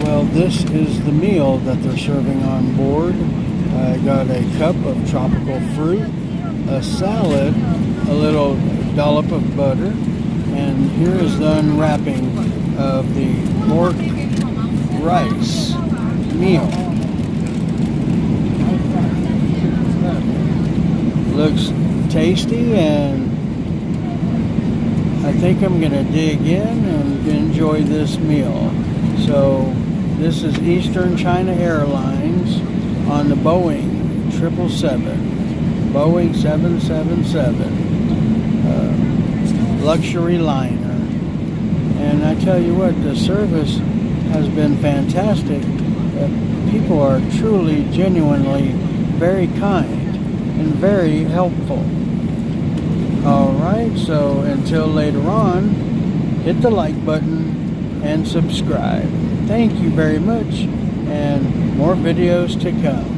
Well, this is the meal that they're serving on board. I got a cup of tropical fruit, a salad, a little dollop of butter, and here is the unwrapping of the pork rice meal. Looks tasty, and I think I'm gonna dig in and enjoy this meal. So this is Eastern China Airlines on the Boeing 777, Boeing 777 luxury liner. And I tell you what, the service has been fantastic. People are truly, genuinely very kind and very helpful. Alright, so until later on, hit the like button and subscribe. Thank you very much, and more videos to come.